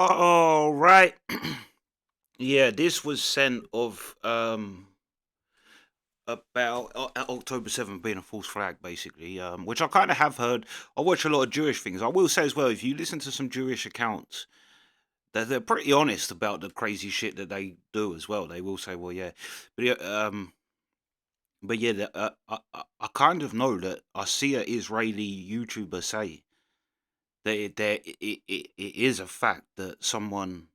Oh, right. Yeah, this was sent of about October 7th being a false flag, basically, which I kind of have heard. I watch a lot of Jewish things. I will say as well, if you listen to some Jewish accounts, they're pretty honest about the crazy shit that they do as well. They will say, well, yeah, but yeah, I kind of know that I see a Israeli YouTuber say that it is a fact that someone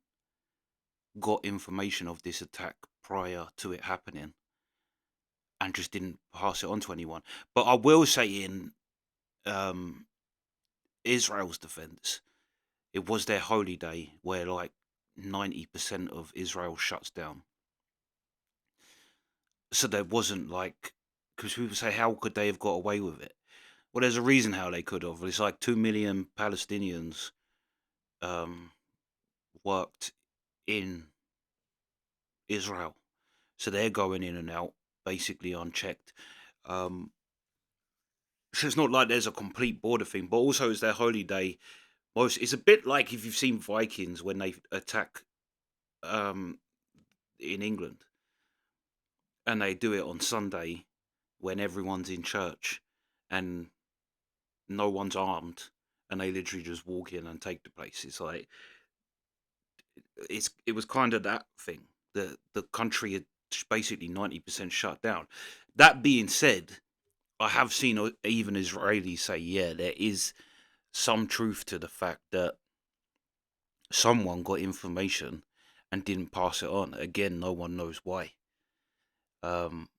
got information of this attack prior to it happening and just didn't pass it on to anyone. But I will say, in um, Israel's defense, it was their holy day where like 90% of Israel shuts down. So there wasn't like, because people say, how could they have got away with it? Well, there's a reason how they could have. It's like 2 million Palestinians um, worked in Israel. So they're going in and out basically unchecked. Um, so it's not like there's a complete border thing, but also it's their holy day. Most it's a bit like if you've seen Vikings when they attack um, in England, and they do it on Sunday when everyone's in church and no one's armed, and they literally just walk in and take the place. It's like it was kind of that thing. The country had basically 90% shut down. That being said, I have seen even Israelis say, yeah, there is some truth to the fact that someone got information and didn't pass it on. Again, no one knows why. Um,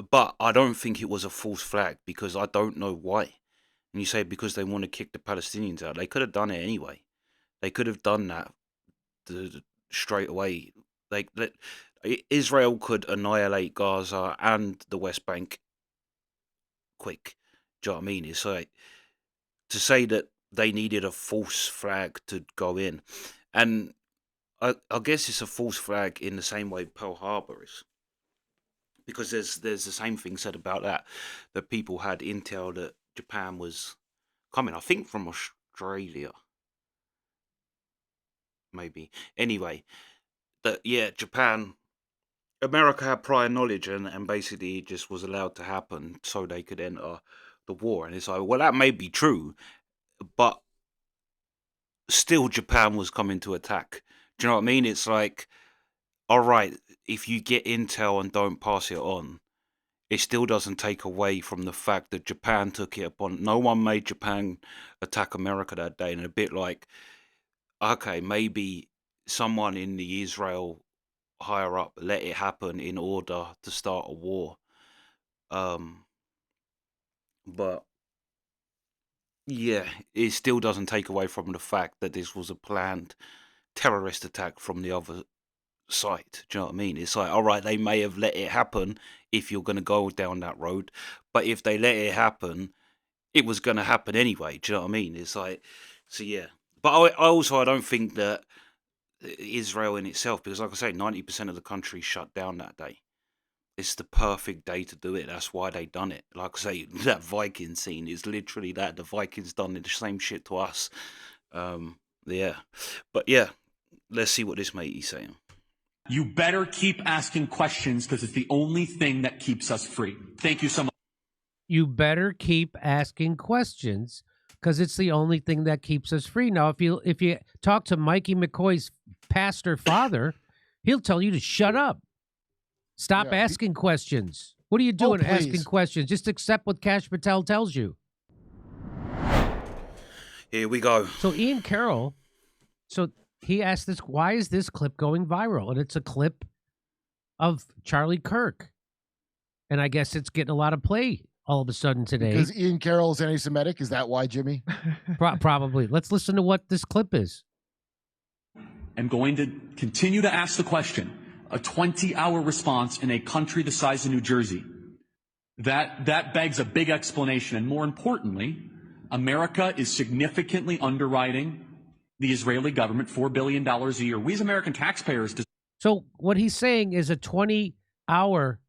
but I don't think it was a false flag because I don't know why. And you say because they want to kick the Palestinians out, they could have done it anyway. They could have done that straight away. Like Israel could annihilate Gaza and the West Bank quick. Do you know what I mean? It's like to say that they needed a false flag to go in, and I guess it's a false flag in the same way Pearl Harbor is, because there's the same thing said about that people had intel that Japan was coming. I think from Australia, maybe. Anyway, that yeah, Japan. America had prior knowledge and basically it just was allowed to happen so they could enter the war. And it's like, well, that may be true, but still Japan was coming to attack. Do you know what I mean? It's like, all right, if you get intel and don't pass it on, it still doesn't take away from the fact that Japan took it upon. No one made Japan attack America that day. And a bit like, okay, maybe someone in the Israel higher up let it happen in order to start a war. Um, but yeah, it still doesn't take away from the fact that this was a planned terrorist attack from the other side. Do you know what I mean? It's like, all right, they may have let it happen if you're going to go down that road, but if they let it happen, it was going to happen anyway. Do you know what I mean? It's like, so yeah. But I don't think that Israel in itself, because like I say, 90% of the country shut down that day. It's the perfect day to do it. That's why they done it. Like I say, that Viking scene is literally that. The Vikings done the same shit to us. Yeah. But yeah, let's see what this matey's saying. You better keep asking questions because it's the only thing that keeps us free. Thank you so much. You better keep asking questions because it's the only thing that keeps us free. Now, if you talk to Mikey McCoy's pastor father, he'll tell you to shut up. Stop asking questions. What are you doing asking questions? Just accept what Kash Patel tells you. Here we go. So Ian Carroll, he asked this, why is this clip going viral? And it's a clip of Charlie Kirk. And I guess it's getting a lot of play all of a sudden today. Because Ian Carroll is anti-Semitic? Is that why, Jimmy? Probably. Let's listen to what this clip is. I'm going to continue to ask the question. A 20-hour response in a country the size of New Jersey. That begs a big explanation. And more importantly, America is significantly underwriting the Israeli government $4 billion a year. We as American taxpayers... So what he's saying is a 20-hour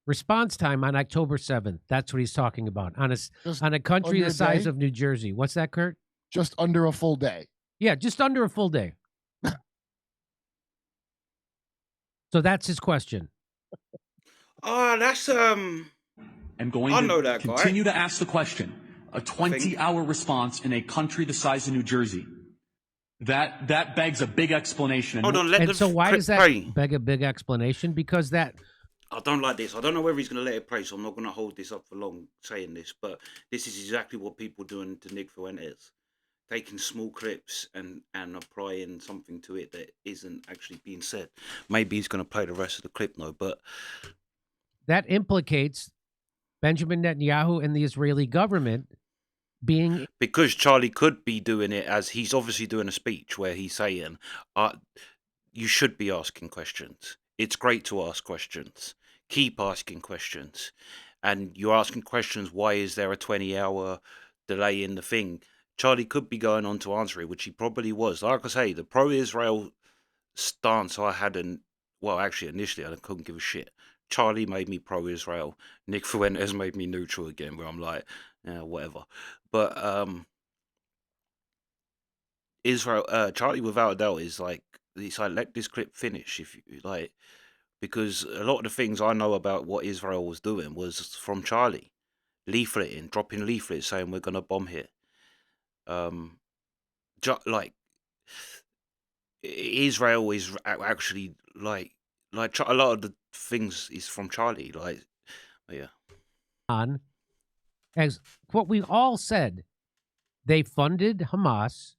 response time on October 7th. That's what he's talking about. On a country the size of New Jersey. What's that, Kurt? Just under a full day. Yeah, just under a full day. So that's his question. Oh, that's I'm going I to know that guy. continue to ask the question. A Thing. 20-hour response in a country the size of New Jersey. That begs a big explanation. Hold on, let And the so why clip does that play. beg a big explanation? Because that I don't like this. I don't know whether he's going to let it play, so I'm not going to hold this up for long saying this. But this is exactly what people doing to Nick Fuentes, taking small clips and applying something to it that isn't actually being said. Maybe he's going to play the rest of the clip though, but that implicates Benjamin Netanyahu and the Israeli government being because Charlie could be doing it as he's obviously doing a speech where he's saying, you should be asking questions. It's great to ask questions. Keep asking questions. And you're asking questions, why is there a 20-hour delay in the thing? Charlie could be going on to answer it, which he probably was. Like I say, the pro-Israel stance I had, actually, initially, I couldn't give a shit. Charlie made me pro-Israel. Nick Fuentes made me neutral again, where I'm like, yeah, whatever. But Israel, Charlie, without a doubt, is like, it's like, let this clip finish, if you like, because a lot of the things I know about what Israel was doing was from Charlie, leafleting, dropping leaflets saying we're gonna bomb here. Like Israel is actually like a lot of the things is from Charlie. Like, yeah. on, as what we all said, they funded Hamas.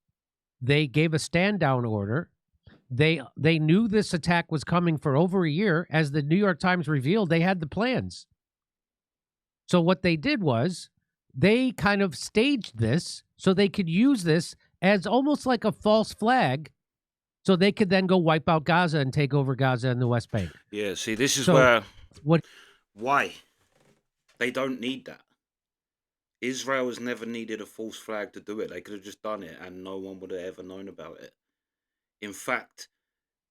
They gave a stand down order. They knew this attack was coming for over a year. As the New York Times revealed, they had the plans. So what they did was they kind of staged this so they could use this as almost like a false flag so they could then go wipe out Gaza and take over Gaza and the West Bank. Yeah, see, this is So, where... what? Why? They don't need that. Israel has never needed a false flag to do it. They could have just done it and no one would have ever known about it. In fact,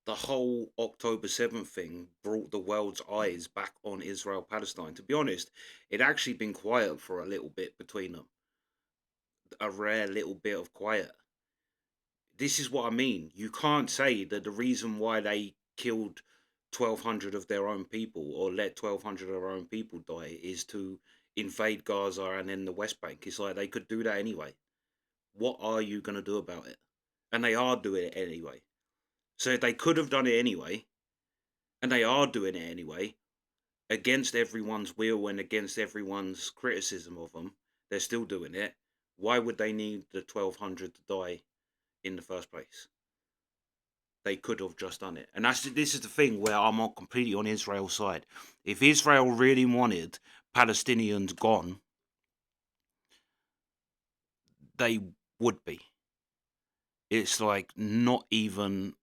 the whole October 7th thing brought the world's eyes back on Israel-Palestine. To be honest, it actually been quiet for a little bit between them. A rare little bit of quiet. This is what I mean. You can't say that the reason why they killed 1,200 of their own people or let 1,200 of their own people die is to invade Gaza and then the West Bank. It's like they could do that anyway. What are you going to do about it? And they are doing it anyway. So they could have done it anyway, and they are doing it anyway, against everyone's will and against everyone's criticism of them. They're still doing it. Why would they need the 1,200 to die in the first place? They could have just done it. And this is the thing where I'm not completely on Israel's side. If Israel really wanted Palestinians gone, they would be. It's like not even...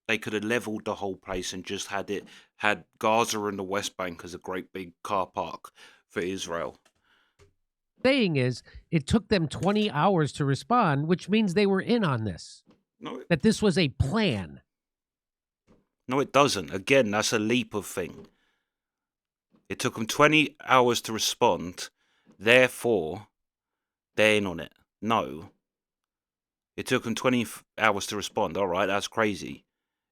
They could have leveled the whole place and just had Gaza and the West Bank as a great big car park for Israel. Saying is, it took them 20 hours to respond, which means they were in on this. No, That this was a plan. no, it doesn't. Again, that's a leap of thing. It took them 20 hours to respond. Therefore, they're in on it. No. It took them 20 hours to respond. All right, that's crazy.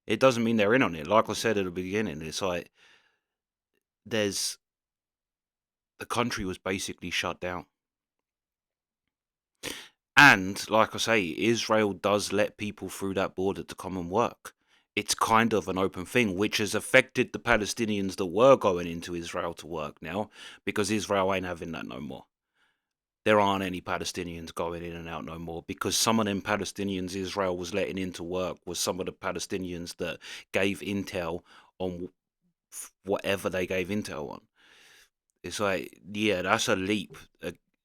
It doesn't mean they're in on it. Like I said at the beginning, it's like the country was basically shut down. And like I say, Israel does let people through that border to come and work. It's kind of an open thing, which has affected the Palestinians that were going into Israel to work now, because Israel ain't having that no more. There aren't any Palestinians going in and out no more, because some of them Palestinians Israel was letting into work was some of the Palestinians that gave intel on whatever they gave intel on. It's like, yeah, that's a leap.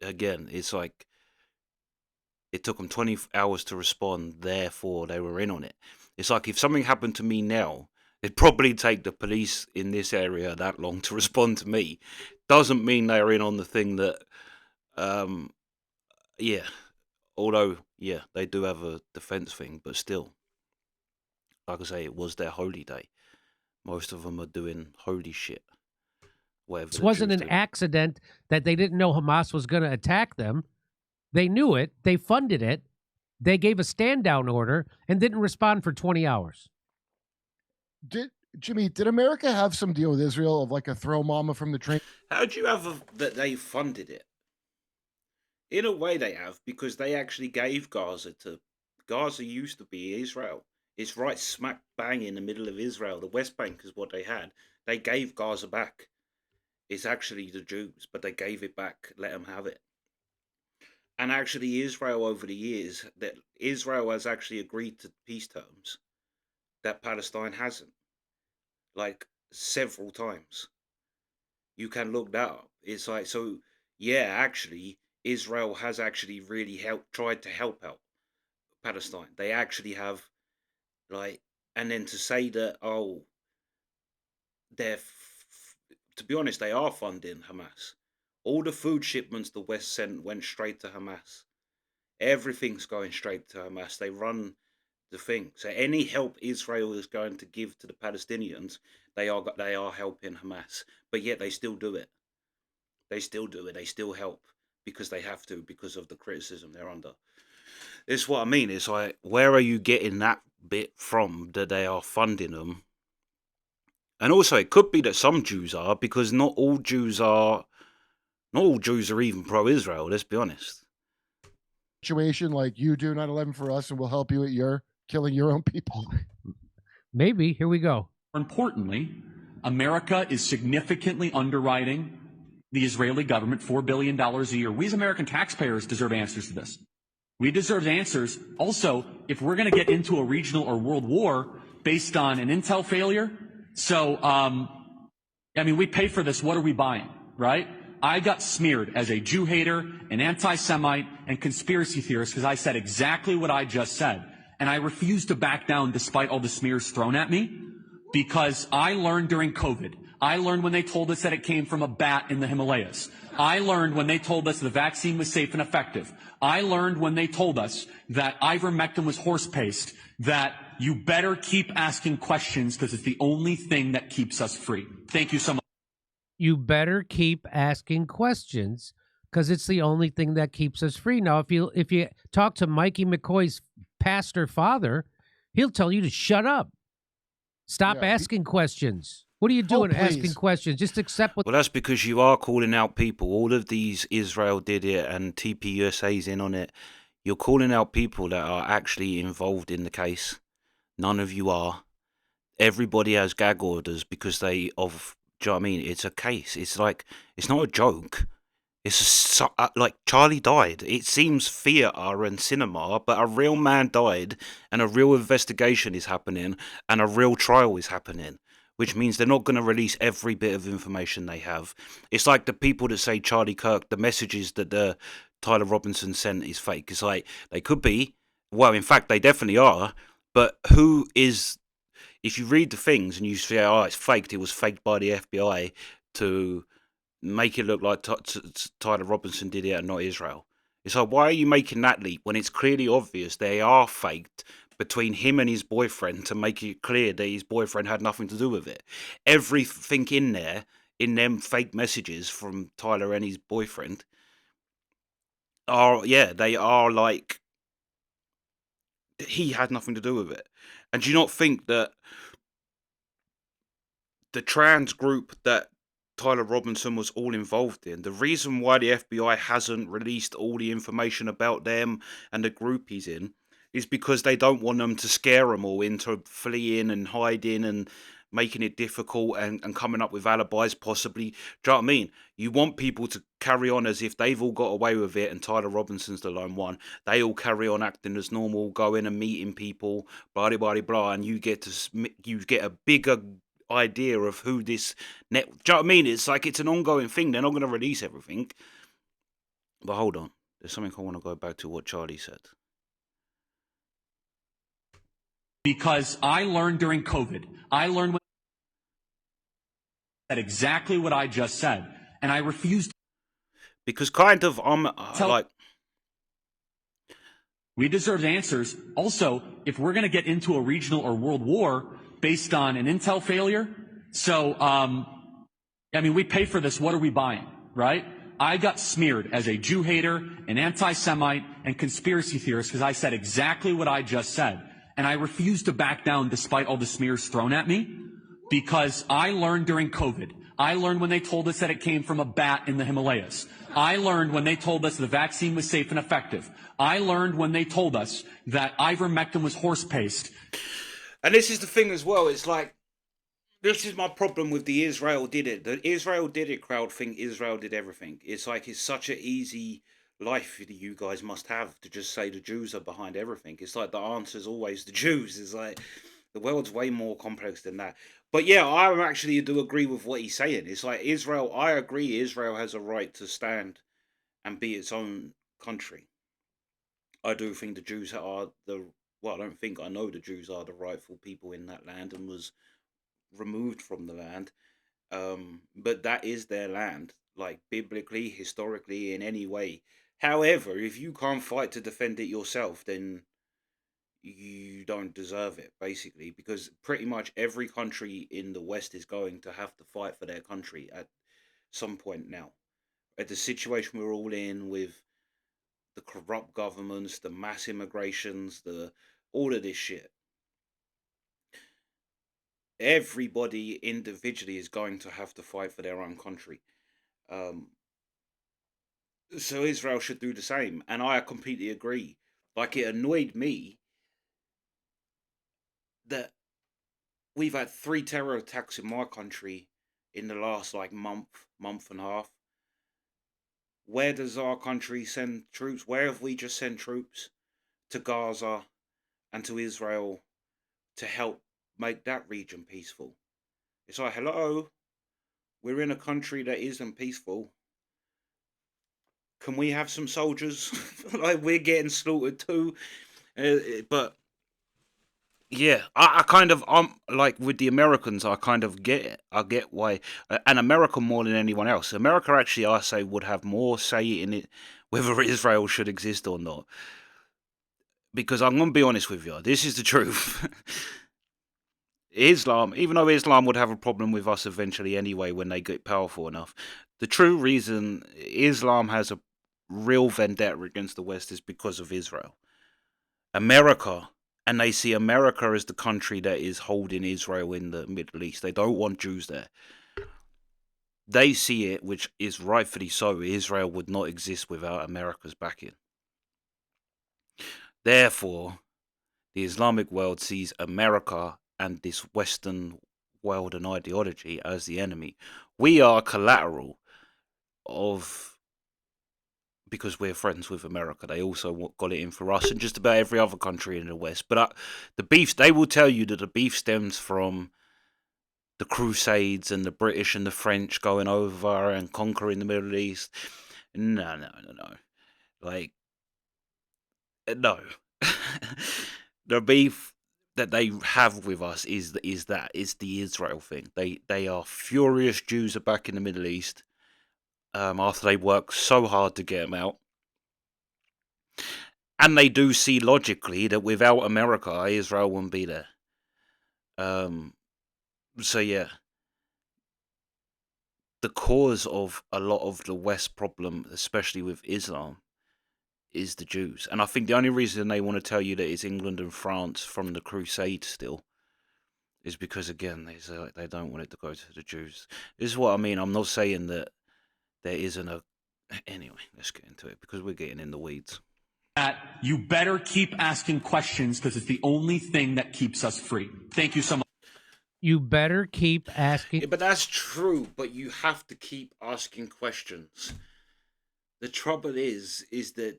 Again, it's like it took them 20 hours to respond, therefore they were in on it. It's like if something happened to me now, it'd probably take the police in this area that long to respond to me. Doesn't mean they're in on the thing that... yeah, although, yeah, they do have a defense thing, but still, like I say, it was their holy day. Most of them are doing holy shit. This wasn't an accident that they didn't know Hamas was going to attack them. They knew it. They funded it. They gave a stand down order and didn't respond for 20 hours. Jimmy, did America have some deal with Israel of like a throw mama from the train? How do you have that they funded it? In a way, they have, because they actually gave Gaza to. Gaza used to be Israel. It's right smack bang in the middle of Israel. The West Bank is what they had. They gave Gaza back. It's actually the Jews, but they gave it back, let them have it. And actually, Israel over the years, that Israel has actually agreed to peace terms that Palestine hasn't, like several times. You can look that up. It's like, so yeah, actually, Israel has actually really tried to help out Palestine. They actually have, like, and then to say that, oh, to be honest, they are funding Hamas. All the food shipments the West sent went straight to Hamas. Everything's going straight to Hamas. They run the thing. So any help Israel is going to give to the Palestinians, they are helping Hamas. But yet they still do it. They still do it. They still help because they have to, because of the criticism they're under. It's what I mean. It's like, where are you getting that bit from, that they are funding them? And also, it could be that some Jews are, because not all Jews are even pro-Israel. Let's be honest. Situation like you do 9/11 for us, and we'll help you at your killing your own people. Maybe. Here we go. More importantly, America is significantly underwriting the Israeli government $4 billion a year. We as American taxpayers deserve answers to this. We deserve answers. Also, if we're going to get into a regional or world war based on an intel failure, so, we pay for this. What are we buying, right? I got smeared as a Jew hater, an anti-Semite, and conspiracy theorist because I said exactly what I just said. And I refuse to back down despite all the smears thrown at me, because I learned during COVID. I learned when they told us that it came from a bat in the Himalayas. I learned when they told us the vaccine was safe and effective. I learned when they told us that ivermectin was horse paste, that you better keep asking questions because it's the only thing that keeps us free. Thank you so much. You better keep asking questions because it's the only thing that keeps us free. Now, if you talk to Mikey McCoy's pastor father, he'll tell you to shut up. Stop asking questions. What are you doing asking questions? Just accept what... Well, that's because you are calling out people. All of these, Israel did it and TPUSA's in on it. You're calling out people that are actually involved in the case. None of you are. Everybody has gag orders because do you know what I mean? It's a case. It's like, it's not a joke. It's like Charlie died. It seems theatre and cinema, but a real man died and a real investigation is happening and a real trial is happening, which means they're not going to release every bit of information they have. It's like the people that say Charlie Kirk, the messages that the Tyler Robinson sent is fake. It's like, they could be. Well, in fact, they definitely are. But who is... If you read the things and you say, oh, it's faked, it was faked by the FBI to make it look like Tyler Robinson did it and not Israel. It's like, why are you making that leap when it's clearly obvious they are faked between him and his boyfriend to make it clear that his boyfriend had nothing to do with it? Everything in there, in them fake messages from Tyler and his boyfriend, they are like, he had nothing to do with it. And do you not think that the trans group that Tyler Robinson was all involved in, the reason why the FBI hasn't released all the information about them and the group he's in is because they don't want them to scare them all into fleeing and hiding and making it difficult and coming up with alibis possibly. Do you know what I mean? You want people to carry on as if they've all got away with it and Tyler Robinson's the lone one. They all carry on acting as normal, going and meeting people, blah, blah, blah, blah, and you get a bigger idea of who this do you know what I mean? It's like, it's an ongoing thing. They're not going to release everything. But hold on, there's something I want to go back to what Charlie said. Because I learned during COVID, that exactly what I just said, and I refused. Because kind of we deserve answers. Also, if we're going to get into a regional or world war based on an intel failure, so we pay for this. What are we buying, right? I got smeared as a Jew hater, an anti-Semite, and conspiracy theorist because I said exactly what I just said. And I refuse to back down despite all the smears thrown at me because I learned during COVID. I learned when they told us that it came from a bat in the Himalayas. I learned when they told us the vaccine was safe and effective. I learned when they told us that ivermectin was horse paste. And this is the thing as well. It's like, this is my problem with the Israel did it. The Israel did it crowd thing. Israel did everything. It's like, it's such an easy life that you guys must have to just say the Jews are behind everything. It's like the answer's always the Jews. It's like, the world's way more complex than that. But yeah, I actually do agree with what he's saying. It's like Israel, I agree Israel has a right to stand and be its own country. I do think the Jews are I don't think, I know the Jews are the rightful people in that land and was removed from the land. But that is their land, like biblically, historically, in any way. However, if you can't fight to defend it yourself, then you don't deserve it, basically, because pretty much every country in the West is going to have to fight for their country at some point now. At the situation we're all in with the corrupt governments, the mass immigrations, all of this shit. Everybody individually is going to have to fight for their own country. So Israel should do the same. And I completely agree. Like, it annoyed me that we've had 3 terror attacks in my country in the last month and a half. Where does our country send troops? Where have we just sent troops? To Gaza and to Israel to help make that region peaceful. It's like, hello, we're in a country that isn't peaceful. Can we have some soldiers? Like, we're getting slaughtered too. But yeah, I'm like with the Americans, I kind of get it. I get why, and America more than anyone else. America actually, I say, would have more say in it, whether Israel should exist or not. Because I'm going to be honest with you, this is the truth. Islam, even though Islam would have a problem with us eventually anyway when they get powerful enough, the true reason Islam has a real vendetta against the West is because of Israel. America, and they see America as the country that is holding Israel in the Middle East. They don't want Jews there. They see it, which is rightfully so. Israel would not exist without America's backing. Therefore, the Islamic world sees America and this Western world and ideology as the enemy. We are collateral of, because we're friends with America. They also got it in for us and just about every other country in the West. But the beef, they will tell you that the beef stems from the Crusades and the British and the French going over and conquering the Middle East. No. Like, no. The beef that they have with us is the Israel thing. They are furious. Jews are back in the Middle East after they worked so hard to get them out, and they do see logically that without America, Israel wouldn't be there. So yeah, the cause of a lot of the West problem, especially with Islam, is the Jews. And I think the only reason they want to tell you that it's England and France from the Crusades still is because, again, they don't want it to go to the Jews. This is what I mean. I'm not saying that there isn't a... Anyway, let's get into it because we're getting in the weeds. That you better keep asking questions because it's the only thing that keeps us free. Thank you so much. You better keep asking. Yeah, but that's true, but you have to keep asking questions. The trouble is that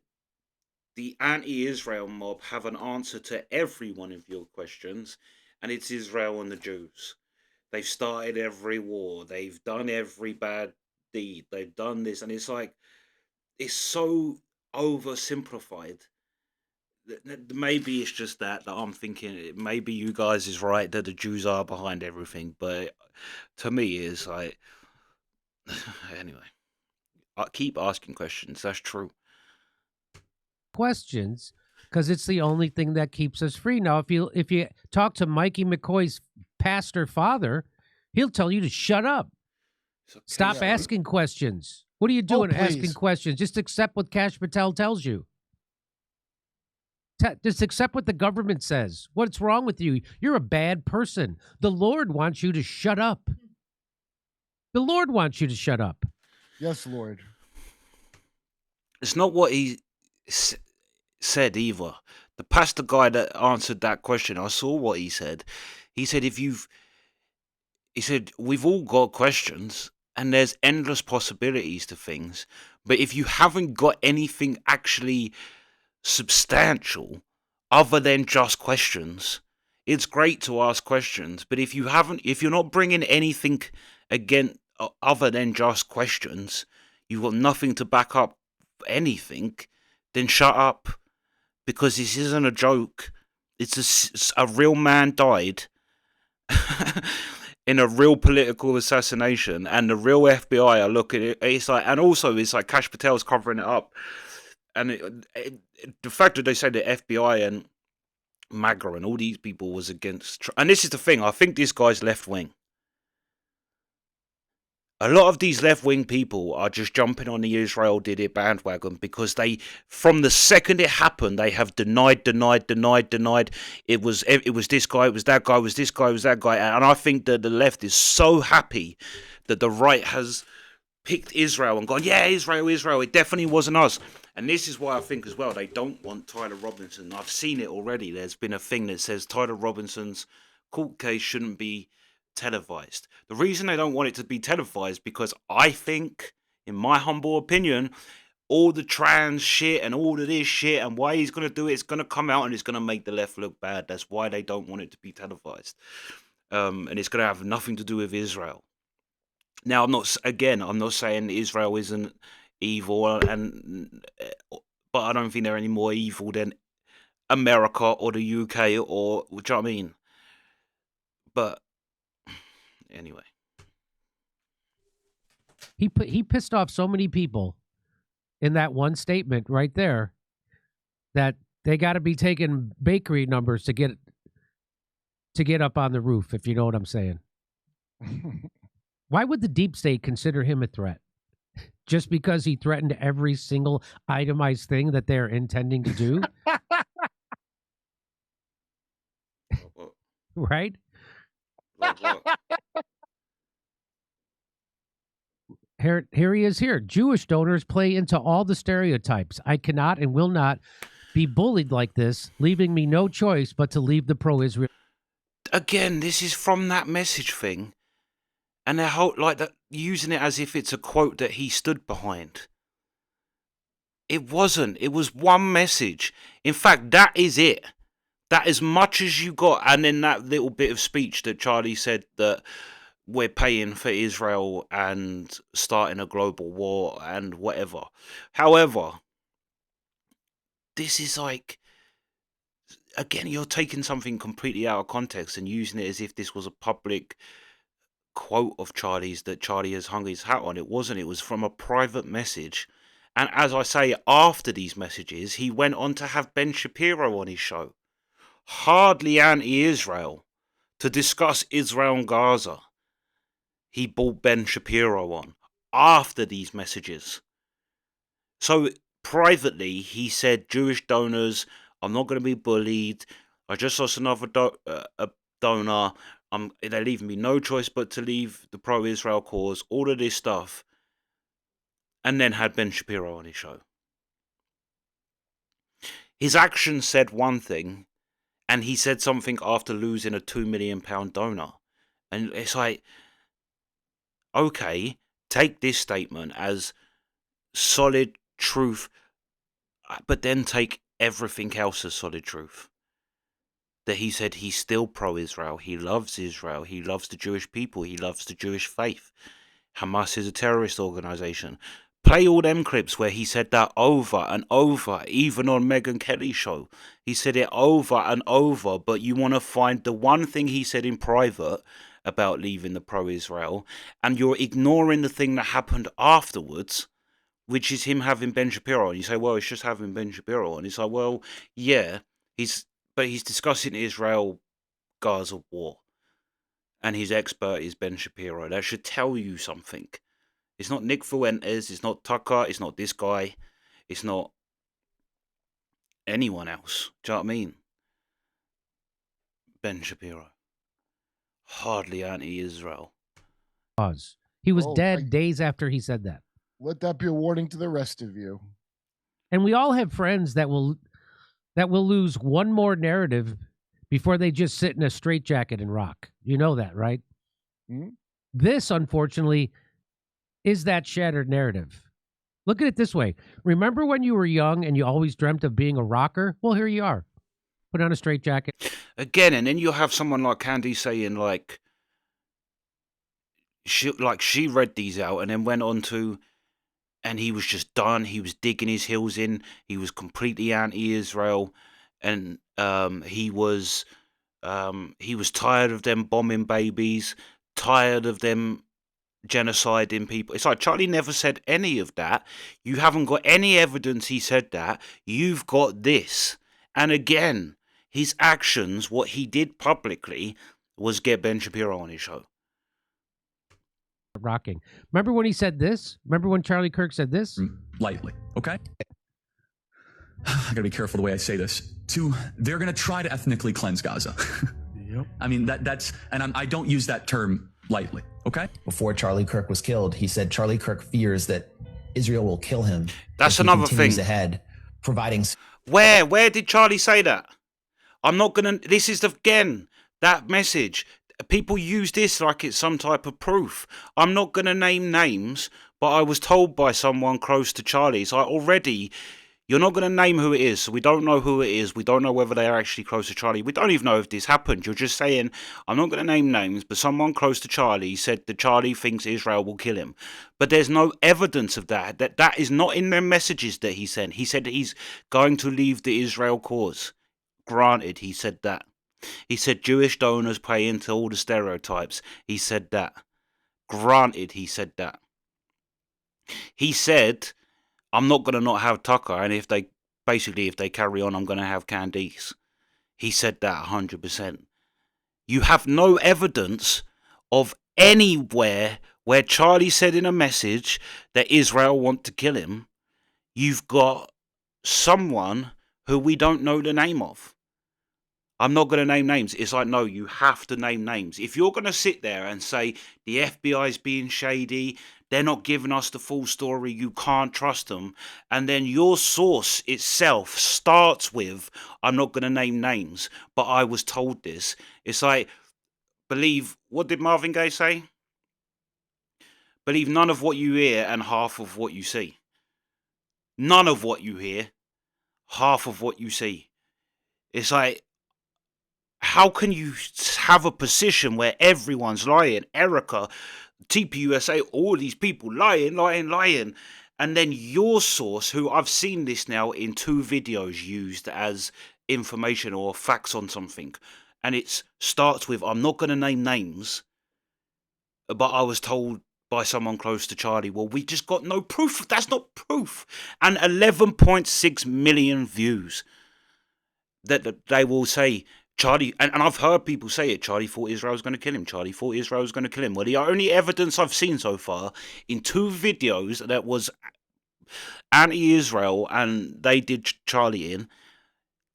the anti-Israel mob have an answer to every one of your questions, and it's Israel and the Jews. They've started every war. They've done every bad deed. They've done this, and it's like, it's so oversimplified. Maybe it's just that I'm thinking, maybe you guys is right that the Jews are behind everything, but to me, it's like, anyway, I keep asking questions. That's true. Questions, because it's the only thing that keeps us free. Now, if you talk to Mikey McCoy's pastor father, he'll tell you to shut up. Stop asking questions. What are you Oh, doing asking please. questions? Just accept what Kash Patel tells you. Just accept what the government says. What's wrong with you? You're a bad person. The Lord wants you to shut up. The Lord wants you to shut up. Yes, Lord. It's not what he said either. The pastor guy that answered that question, I saw what he said. He said, he said, we've all got questions and there's endless possibilities to things. But if you haven't got anything actually substantial other than just questions, it's great to ask questions. But if you're not bringing anything again other than just questions, you've got nothing to back up anything, then shut up. Because this isn't a joke. It's a real man died in a real political assassination, and the real FBI are looking at it. It's like, and also it's like Kash Patel's covering it up, and the fact that they say the FBI and MAGA and all these people was against. And this is the thing. I think this guy's left wing. A lot of these left-wing people are just jumping on the Israel did it bandwagon because they, from the second it happened, they have denied. It was this guy, it was that guy, it was this guy, it was that guy. And I think that the left is so happy that the right has picked Israel and gone, yeah, Israel, it definitely wasn't us. And this is why I think as well, they don't want Tyler Robinson. I've seen it already. There's been a thing that says Tyler Robinson's court case shouldn't be televised. The reason they don't want it to be televised because I think, in my humble opinion, all the trans shit and all of this shit and why he's going to do it, it's going to come out and it's going to make the left look bad. That's why they don't want it to be televised. And it's going to have nothing to do with Israel. Now, I'm not saying Israel isn't evil, but I don't think they're any more evil than America or the UK or, do you know what I mean? But anyway, He pissed off so many people in that one statement right there that they got to be taking bakery numbers to get up on the roof, if you know what I'm saying. Why would the deep state consider him a threat? Just because he threatened every single itemized thing that they're intending to do? Right? like what? Here he is here. Jewish donors play into all the stereotypes. I cannot and will not be bullied like this, leaving me no choice but to leave the pro-Israel. Again, this is from that message thing, and they're using it as if it's a quote that he stood behind. It wasn't. It was one message. In fact, that is it. That as much as you got, and then that little bit of speech that Charlie said that we're paying for Israel and starting a global war and whatever. However, this is like, again, you're taking something completely out of context and using it as if this was a public quote of Charlie's that Charlie has hung his hat on. It wasn't. It was from a private message. And as I say, after these messages, he went on to have Ben Shapiro on his show, hardly anti-Israel, to discuss Israel and Gaza. He brought Ben Shapiro on after these messages. So privately, he said, Jewish donors, I'm not going to be bullied. I just lost another donor. They're leaving me no choice but to leave the pro-Israel cause, all of this stuff. And then had Ben Shapiro on his show. His actions said one thing, and he said something after losing a £2 million donor. And it's like, okay, take this statement as solid truth, but then take everything else as solid truth. That he said he's still pro-Israel, he loves Israel, he loves the Jewish people, he loves the Jewish faith. Hamas is a terrorist organization. Play all them clips where he said that over and over, even on Megyn Kelly's show. He said it over and over, but you want to find the one thing he said in private about leaving the pro-Israel, and you're ignoring the thing that happened afterwards, which is him having Ben Shapiro. And you say, well, it's just having Ben Shapiro. And it's like, well, yeah, he's discussing Israel-Gaza war. And his expert is Ben Shapiro. That should tell you something. It's not Nick Fuentes. It's not Tucker. It's not this guy. It's not anyone else. Do you know what I mean? Ben Shapiro. Hardly anti-Israel. He was Oh, dead days after he said that. Let that be a warning to the rest of you. And we all have friends that will lose one more narrative before they just sit in a straitjacket and rock. You know that, right? Mhm. This, unfortunately, is that shattered narrative. Look at it this way. Remember when you were young and you always dreamt of being a rocker? Well, here you are. Put on a straitjacket. Again, and then you'll have someone like Candy saying like she read these out and then went on to, and he was just done. He was digging his heels in. He was completely anti-Israel, and he was tired of them bombing babies, tired of them genociding people. It's like Charlie never said any of that. You haven't got any evidence he said that. You've got this. And again, his actions, what he did publicly, was get Ben Shapiro on his show. Rocking. Remember when he said this? Remember when Charlie Kirk said this? Lightly, okay? I gotta be careful the way I say this. They're gonna try to ethnically cleanse Gaza. Yep. I mean, that's, and I don't use that term lightly, okay? Before Charlie Kirk was killed, he said Charlie Kirk fears that Israel will kill him. That's if he another continues thing. ahead, providing Where did Charlie say that? I'm not gonna. This is again that message. People use this like it's some type of proof. I'm not gonna name names, but I was told by someone close to Charlie. So already, you're not gonna name who it is. So we don't know who it is. We don't know whether they are actually close to Charlie. We don't even know if this happened. You're just saying I'm not gonna name names, but someone close to Charlie said that Charlie thinks Israel will kill him. But there's no evidence of that. That is not in the messages that he sent. He said that he's going to leave the Israel cause. Granted, he said that. He said Jewish donors play into all the stereotypes. He said that. Granted, he said that. He said, I'm not going to not have Tucker, and if they carry on, I'm going to have Candice. He said that 100%. You have no evidence of anywhere where Charlie said in a message that Israel want to kill him. You've got someone who we don't know the name of. I'm not going to name names. It's like, no, you have to name names. If you're going to sit there and say the FBI's being shady, they're not giving us the full story, you can't trust them, and then your source itself starts with, I'm not going to name names, but I was told this. It's like, believe, what did Marvin Gaye say? Believe none of what you hear and half of what you see. None of what you hear, half of what you see. It's like, how can you have a position where everyone's lying? Erica, TPUSA, all these people lying, and then your source, who I've seen this now in 2 videos used as information or facts on something, and it starts with, I'm not going to name names, but I was told by someone close to Charlie. Well, we just got no proof. That's not proof. And 11.6 million views that they will say, Charlie, and I've heard people say it, Charlie thought Israel was going to kill him. Charlie thought Israel was going to kill him. Well, the only evidence I've seen so far in 2 videos that was anti-Israel and they did Charlie in,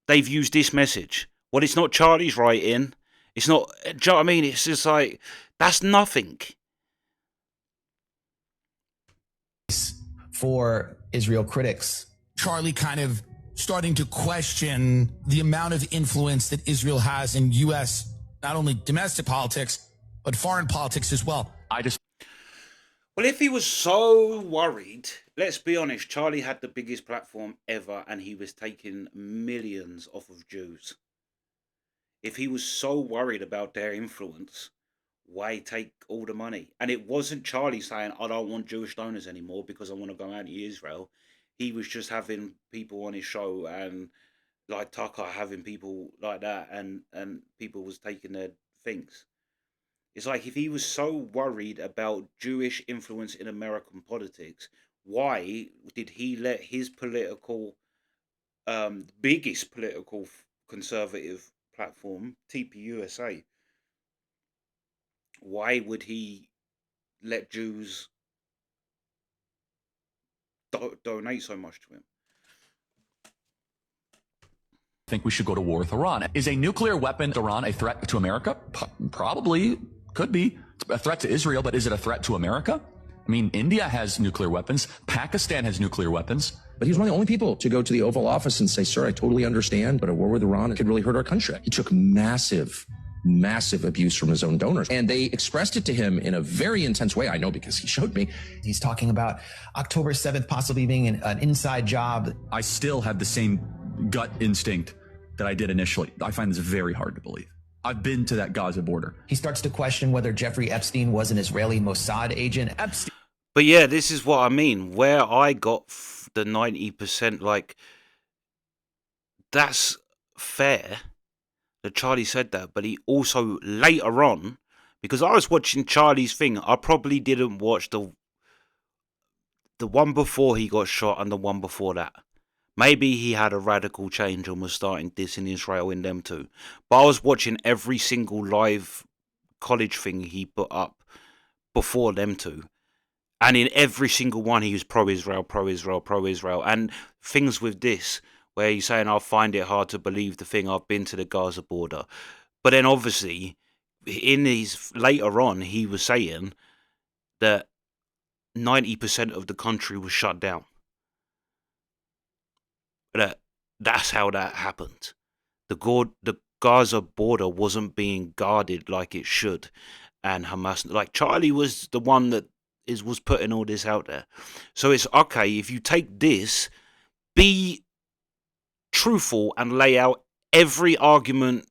they've used this message. Well, it's not Charlie's writing. It's not, do you know what I mean? It's just like, that's nothing. for Israel critics. Charlie kind of starting to question the amount of influence that Israel has in U.S., not only domestic politics, but foreign politics as well. Well, if he was so worried, let's be honest, Charlie had the biggest platform ever and he was taking millions off of Jews. If he was so worried about their influence, why take all the money? And it wasn't Charlie saying, I don't want Jewish donors anymore because I want to go anti-Israel. He was just having people on his show and like Tucker having people like that and people was taking their things. It's like if he was so worried about Jewish influence in American politics, why did he let his political, biggest political conservative platform, TPUSA, why would he let Jews donate so much to him. think we should go to war with Iran. Is a nuclear weapon Iran a threat to America? Probably could be. It's a threat to Israel, but is it a threat to America? I mean, India has nuclear weapons. Pakistan has nuclear weapons. But he was one of the only people to go to the Oval Office and say, sir, I totally understand, but a war with Iran could really hurt our country. He took massive abuse from his own donors. And they expressed it to him in a very intense way. I know because he showed me. He's talking about October 7th possibly being an inside job. I still have the same gut instinct that I did initially. I find this very hard to believe. I've been to that Gaza border. He starts to question whether Jeffrey Epstein was an Israeli Mossad agent. Epstein. But yeah, this is what I mean. Where I got the 90%, like, that's fair that Charlie said that. But he also, later on, because I was watching Charlie's thing, I probably didn't watch the one before he got shot and the one before that. Maybe he had a radical change and was starting dissing Israel in them too. But I was watching every single live college thing he put up before them two. And in every single one, he was pro-Israel, pro-Israel, pro-Israel. And things with this, where he's saying, I find it hard to believe the thing, I've been to the Gaza border. But then obviously, in his later on, he was saying that 90% of the country was shut down. That's how that happened. The Gaza border wasn't being guarded like it should. And Hamas, like Charlie was the one that was putting all this out there. So it's okay, if you take this, be truthful and lay out every argument,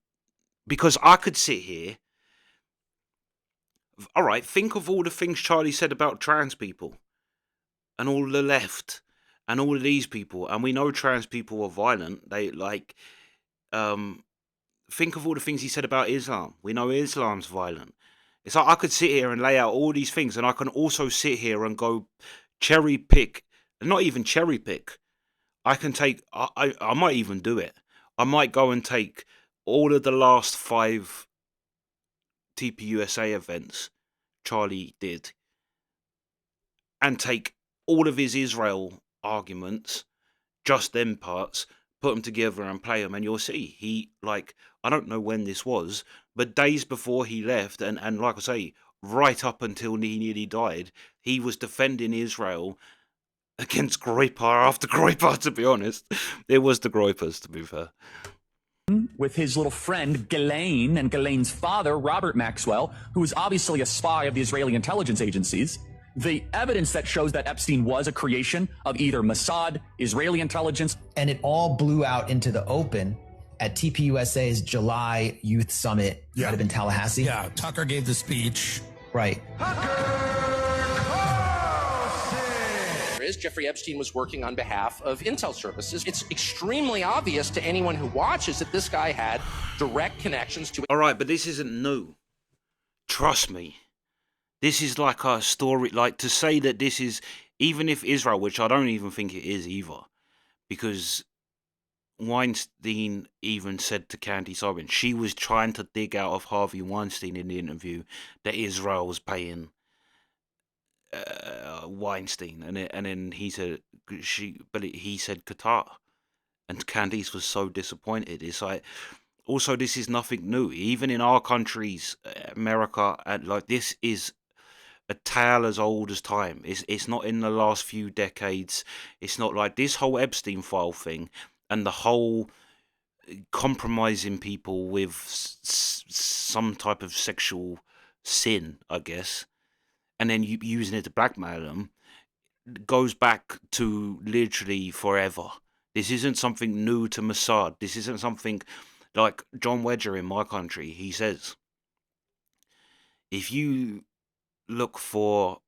because I could sit here, all right, think of all the things Charlie said about trans people and all the left and all of these people, and we know trans people are violent. They think of all the things he said about Islam. We know Islam's violent. It's like I could sit here and lay out all these things, and I can also sit here and go cherry pick, not even cherry pick. I can take, I might even do it. I might go and take all of the last 5 TPUSA events Charlie did and take all of his Israel arguments, just them parts, put them together and play them, and you'll see he, like, I don't know when this was, but days before he left, and like I say, right up until he nearly died, he was defending Israel against Groyper after Groyper, to be honest. It was the Groypers, to be fair. With his little friend Ghislaine and Ghislaine's father, Robert Maxwell, who is obviously a spy of the Israeli intelligence agencies. The evidence that shows that Epstein was a creation of either Mossad, Israeli intelligence. And it all blew out into the open at TPUSA's July Youth Summit. Yeah. Might have been Tallahassee. Yeah, Tucker gave the speech. Right. Jeffrey Epstein was working on behalf of Intel Services. It's extremely obvious to anyone who watches that this guy had direct connections to... All right, but this isn't new. Trust me. This is like a story, like to say that this is, even if Israel, which I don't even think it is either, because Weinstein even said to Candace Owens, she was trying to dig out of Harvey Weinstein in the interview that Israel was paying Weinstein, and then he said he said Qatar, and Candice was so disappointed. It's like, also, this is nothing new, even in our countries, America, and like, this is a tale as old as time. It's not in the last few decades. It's not like this whole Epstein file thing and the whole compromising people with some type of sexual sin, I guess, and then using it to blackmail them, goes back to literally forever. This isn't something new to Mossad. This isn't something like John Wedger in my country. He says, if you look for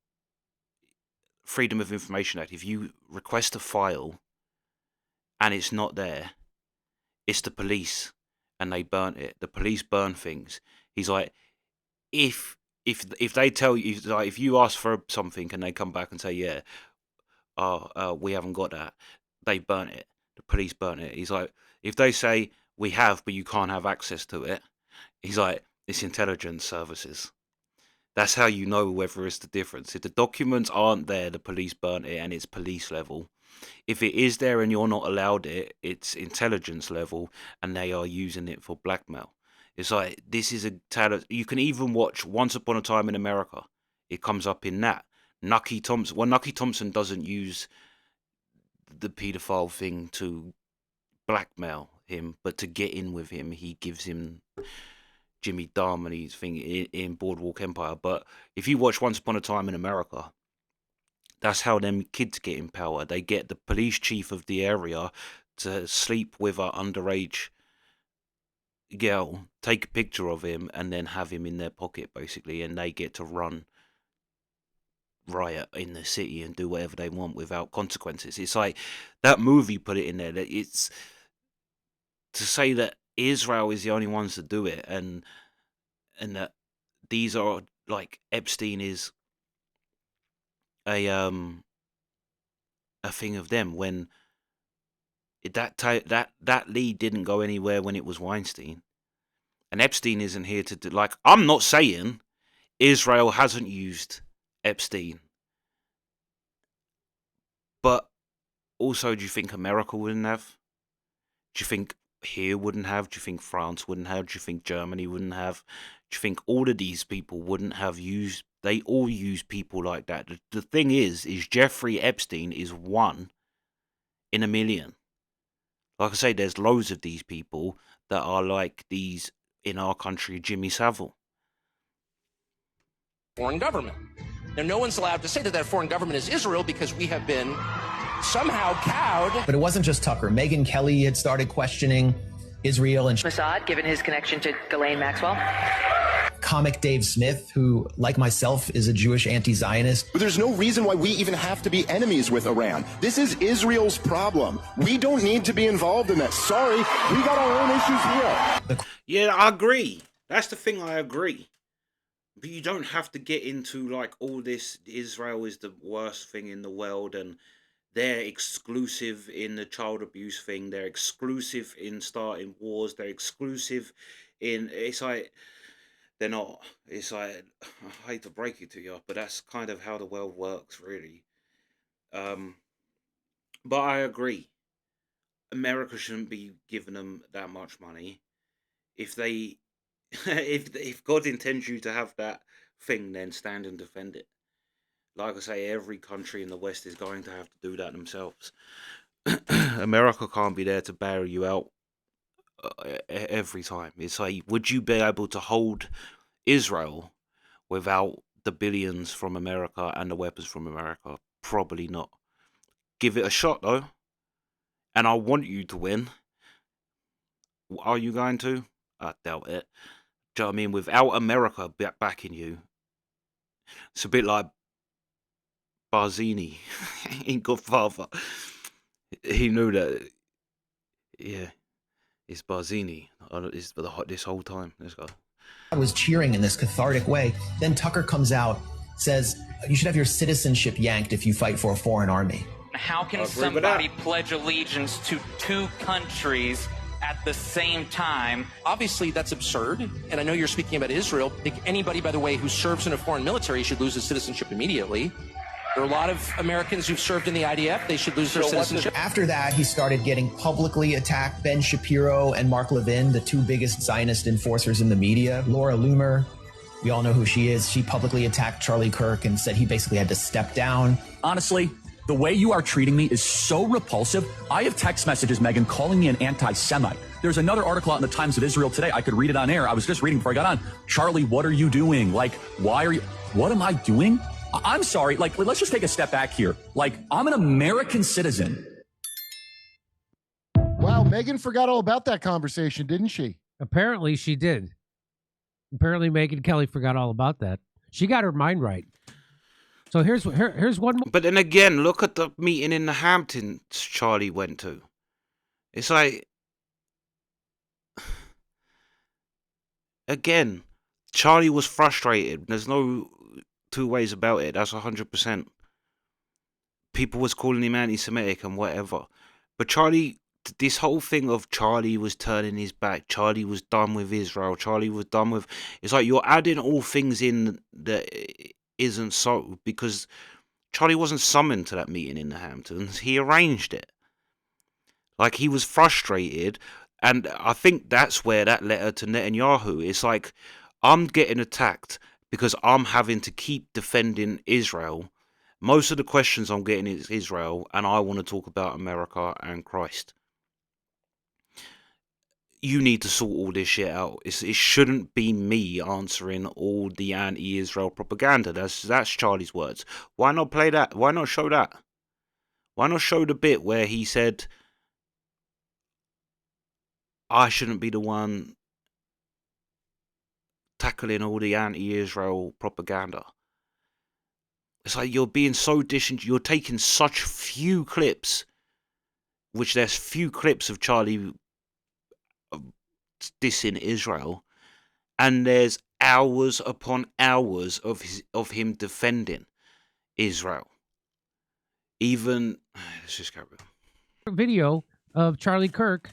Freedom of Information Act, if you request a file and it's not there, it's the police and they burnt it. The police burn things. He's like, if they tell you, like, if you ask for something and they come back and say, yeah, we haven't got that, they burn it. The police burn it. He's like, if they say we have, but you can't have access to it, he's like, it's intelligence services. That's how you know whether it's the difference. If the documents aren't there, the police burnt it and it's police level. If it is there and you're not allowed it, it's intelligence level and they are using it for blackmail. It's like, this is a talent. You can even watch Once Upon a Time in America. It comes up in that. Nucky Thompson. Well, Nucky Thompson doesn't use the paedophile thing to blackmail him, but to get in with him, he gives him Jimmy Darmony's thing in Boardwalk Empire. But if you watch Once Upon a Time in America, that's how them kids get in power. They get the police chief of the area to sleep with an underage girl, take a picture of him, and then have him in their pocket, basically, and they get to run riot in the city and do whatever they want without consequences. It's like that movie put it in there, that it's to say that Israel is the only ones to do it, and that these are like Epstein is a thing of them, when that lead didn't go anywhere when it was Weinstein, and Epstein isn't here to do, like, I'm not saying Israel hasn't used Epstein, but also, do you think America wouldn't have? Do you think here wouldn't have? Do you think France wouldn't have? Do you think Germany wouldn't have? Do you think all of these people wouldn't have used? They all use people like that. The thing is Jeffrey Epstein is one in a million. Like I say, there's loads of these people that are like these in our country, Jimmy Savile. Foreign government. Now, no one's allowed to say that foreign government is Israel because we have been somehow cowed. But it wasn't just Tucker. Megyn Kelly had started questioning Israel and Mossad, given his connection to Ghislaine Maxwell. Comic Dave Smith, who, like myself, is a Jewish anti-Zionist. But there's no reason why we even have to be enemies with Iran. This is Israel's problem. We don't need to be involved in that. Sorry, we got our own issues here. Yeah, I agree. That's the thing, I agree. But you don't have to get into like all this, Israel is the worst thing in the world and they're exclusive in the child abuse thing. They're exclusive in starting wars. They're exclusive in... It's like... They're not. It's like... I hate to break it to you, but that's kind of how the world works, really. But I agree. America shouldn't be giving them that much money. If they... if God intends you to have that thing, then stand and defend it. Like I say, every country in the West is going to have to do that themselves. America can't be there to bail you out every time. It's like, would you be able to hold Israel without the billions from America and the weapons from America? Probably not. Give it a shot, though. And I want you to win. Are you going to? I doubt it. Do you know what I mean? Without America backing you, it's a bit like Barzini in Godfather. He knew that, yeah, it's Barzini this whole time. Let's go. I was cheering in this cathartic way. Then Tucker comes out, says, you should have your citizenship yanked if you fight for a foreign army. How can somebody pledge allegiance to two countries at the same time? Obviously, that's absurd. And I know you're speaking about Israel. Anybody, by the way, who serves in a foreign military should lose his citizenship immediately. There are a lot of Americans who've served in the IDF. They should lose their citizenship. After that, he started getting publicly attacked. Ben Shapiro and Mark Levin, the two biggest Zionist enforcers in the media. Laura Loomer, we all know who she is. She publicly attacked Charlie Kirk and said he basically had to step down. Honestly, the way you are treating me is so repulsive. I have text messages, Megyn, calling me an anti-Semite. There's another article out in the Times of Israel today. I could read it on air. I was just reading before I got on. Charlie, what are you doing? Like, why are you... What am I doing? I'm sorry. Like, let's just take a step back here. Like, I'm an American citizen. Wow, Megyn forgot all about that conversation, didn't she? Apparently she did. Apparently Megyn Kelly forgot all about that. She got her mind right. So here's one more. But then again, look at the meeting in the Hamptons Charlie went to. It's like... Again, Charlie was frustrated. There's no two ways about it. That's 100%. People was calling him anti-Semitic and whatever. But Charlie this whole thing of Charlie was turning his back, Charlie was done with Israel, Charlie was done with. It's like you're adding all things in that isn't so, because Charlie wasn't summoned to that meeting in the Hamptons. He arranged it. Like, he was frustrated, and I think that's where that letter to Netanyahu, it's like, I'm getting attacked because I'm having to keep defending Israel. Most of the questions I'm getting is Israel, and I want to talk about America and Christ. You need to sort all this shit out. It shouldn't be me answering all the anti-Israel propaganda. That's Charlie's words. Why not play that? Why not show that? Why not show the bit where he said, I shouldn't be the one tackling all the anti-Israel propaganda? It's like you're being so you're taking such few clips, which there's few clips of Charlie dissing Israel, and there's hours upon hours of him defending Israel. Even let's just go. Video of Charlie Kirk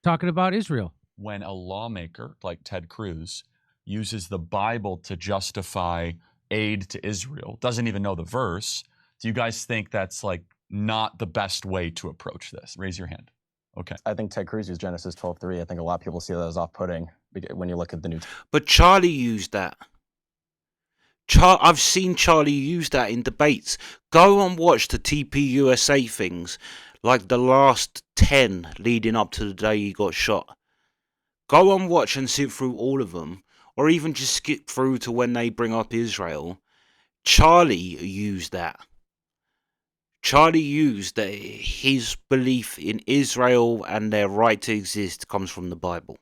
talking about Israel. When a lawmaker like Ted Cruz uses the Bible to justify aid to Israel, doesn't even know the verse, do you guys think that's like not the best way to approach this? Raise your hand. Okay. I think Ted Cruz used Genesis 12:3. I think a lot of people see that as off-putting when you look at the New Testament. But Charlie used that. I've seen Charlie use that in debates. Go and watch the TPUSA things, like the last 10 leading up to the day he got shot. Go and watch and sit through all of them, or even just skip through to when they bring up Israel. Charlie used that. Charlie used that his belief in Israel and their right to exist comes from the Bible.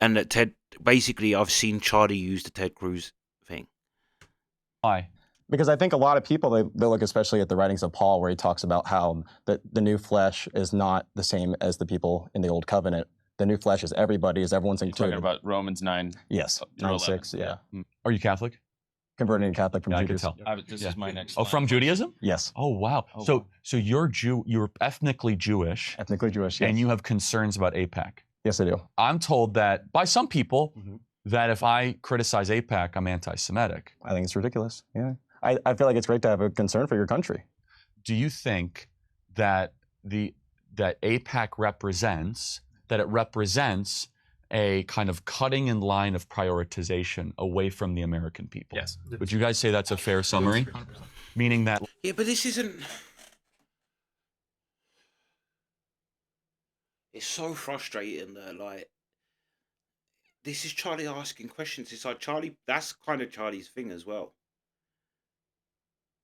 And that Ted, basically, I've seen Charlie use the Ted Cruz thing. Why? Because I think a lot of people, they look especially at the writings of Paul, where he talks about how the new flesh is not the same as the people in the old covenant. The new flesh is everybody, is everyone's included. You're talking about Romans 9. Yes, 9:6, yeah. Are you Catholic? Converting to Catholic from Judaism. I can tell. This is my next Oh, from Judaism? Yes. Oh, wow. So you're you're ethnically Jewish. Ethnically Jewish, yes. And you have concerns about AIPAC. Yes, I do. I'm told that by some people that if I criticize AIPAC, I'm anti-Semitic. I think it's ridiculous. Yeah. I feel like it's great to have a concern for your country. Do you think that that AIPAC represents a kind of cutting in line of prioritization away from the American people? Yes. Would you guys say that's a fair summary? 100%. Meaning that... Yeah, but this isn't... It's so frustrating that, like, this is Charlie asking questions. It's like Charlie, that's kind of Charlie's thing as well.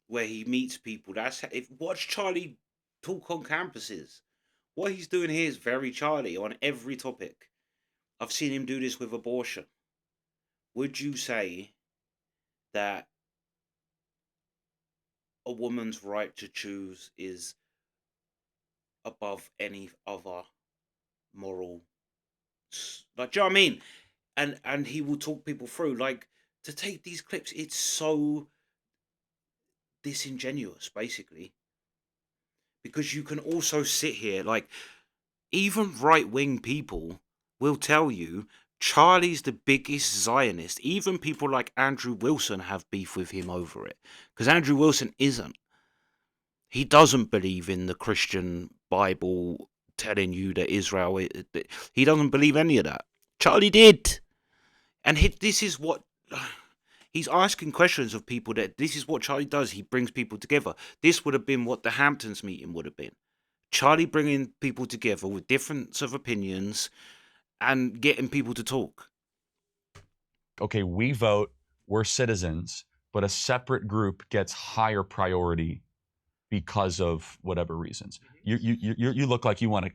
Where he meets people. Watch Charlie talk on campuses. What he's doing here is very Charlie on every topic. I've seen him do this with abortion. Would you say that a woman's right to choose is above any other moral, like, do you know what I mean? And he will talk people through, like, to take these clips, it's so disingenuous, basically, because you can also sit here, like, even right-wing people will tell you Charlie's the biggest Zionist. Even people like Andrew Wilson have beef with him over it, because Andrew Wilson isn't. He doesn't believe in the Christian Bible telling you that Israel, he doesn't believe any of that. Charlie did. And this is what, he's asking questions of people that this is what Charlie does. He brings people together. This would have been what the Hamptons meeting would have been. Charlie bringing people together with difference of opinions and getting people to talk. Okay, we vote, we're citizens, but a separate group gets higher priority because of whatever reasons. You look like you want to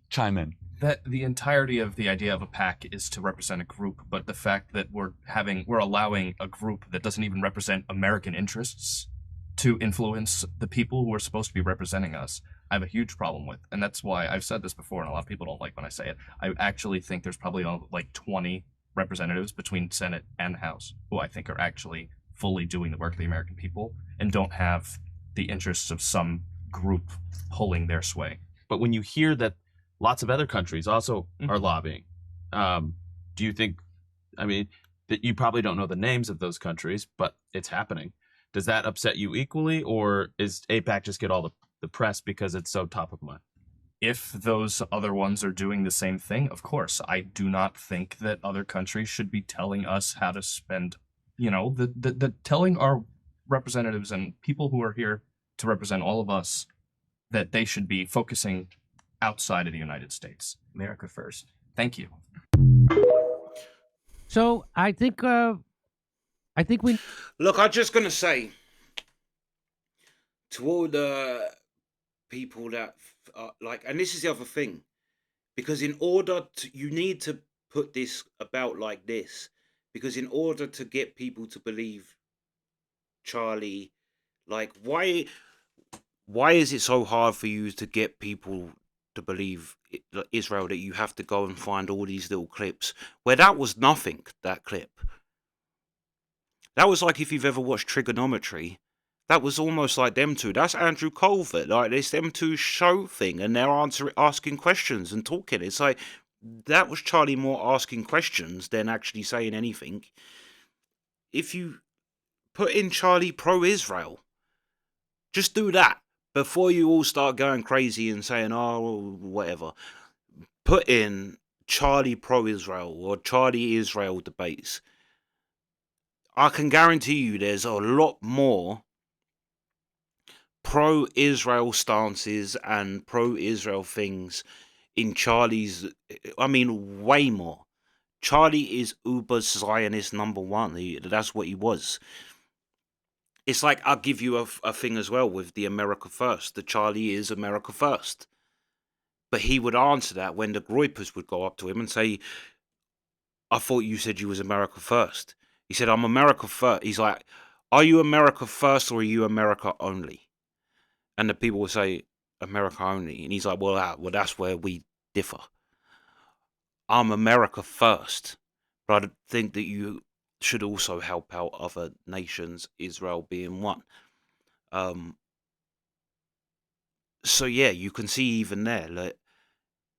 chime in. That the entirety of the idea of a PAC is to represent a group, but the fact that we're allowing a group that doesn't even represent American interests to influence the people who are supposed to be representing us, I have a huge problem with. And that's why I've said this before, and a lot of people don't like when I say it. I actually think there's probably like 20 representatives between Senate and House who I think are actually fully doing the work of the American people and don't have the interests of some group pulling their sway. But when you hear that lots of other countries also are lobbying, do you think, I mean, that you probably don't know the names of those countries, but it's happening. Does that upset you equally, or is AIPAC just get all the press because it's so top of mind? If those other ones are doing the same thing, of course. I do not think that other countries should be telling us how to spend, the telling our representatives and people who are here to represent all of us that they should be focusing outside of the United States. America first. Thank you. So I think we look. I'm just gonna say to all the people that and this is the other thing, because in order to, you need to put this about like this, because in order to get people to believe Charlie, like why is it so hard for you to get people to believe Israel that you have to go and find all these little clips where that was nothing, that clip? That was like if you've ever watched Trigonometry, that was almost like them two. That's Andrew Colvert. Like, it's them two show thing, and they're asking questions and talking. It's like, that was Charlie Moore asking questions than actually saying anything. If you put in Charlie pro-Israel, just do that before you all start going crazy and saying, oh, whatever. Put in Charlie pro-Israel or Charlie Israel debates. I can guarantee you there's a lot more pro-Israel stances and pro-Israel things in Charlie's. I mean, way more. Charlie is uber Zionist number one. That's what he was. It's like, I'll give you a thing as well with the America First. The Charlie is America First. But he would answer that when the Groypers would go up to him and say, I thought you said you was America First. He said, I'm America First. He's like, are you America First or are you America only? And the people would say, America only. And he's like, well, that's where we differ. I'm America First. But I think that you should also help out other nations, Israel being one. So yeah, you can see even there, like,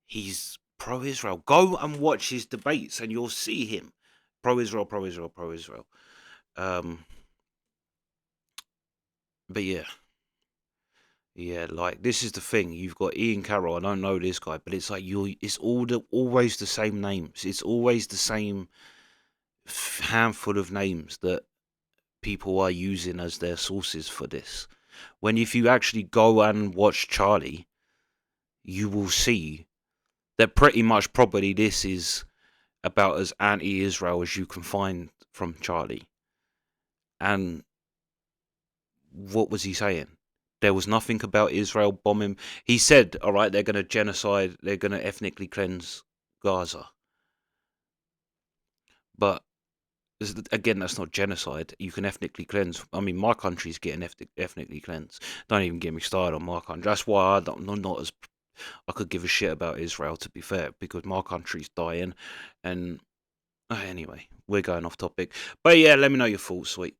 he's pro-Israel. Go and watch his debates and you'll see him. Pro-Israel, pro-Israel, pro-Israel. But yeah. Yeah, like, this is the thing. You've got Ian Carroll. I don't know this guy, but it's like it's always the same names. It's always the same handful of names that people are using as their sources for this. When if you actually go and watch Charlie, you will see that pretty much probably this is about as anti-Israel as you can find from Charlie. And what was he saying? There was nothing about Israel bombing. He said, all right, they're going to genocide, they're going to ethnically cleanse Gaza. But, again, that's not genocide. You can ethnically cleanse. I mean, my country's getting ethnically cleansed. Don't even get me started on my country. That's why I'm not as... I could give a shit about Israel, to be fair, because my country's dying. And anyway, we're going off topic. But yeah, let me know your thoughts, sweet.